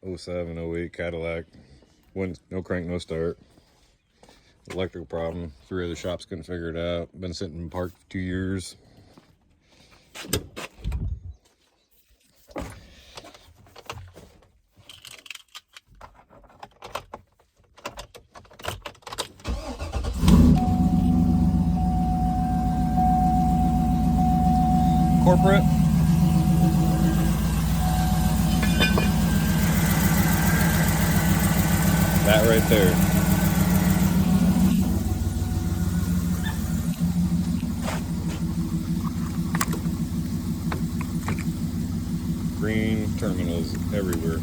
'07, '08 Cadillac. No crank, no start. Electrical problem. 3 other shops couldn't figure it out. Been sitting in park for 2 years. Corporate. That right there. Green terminals everywhere.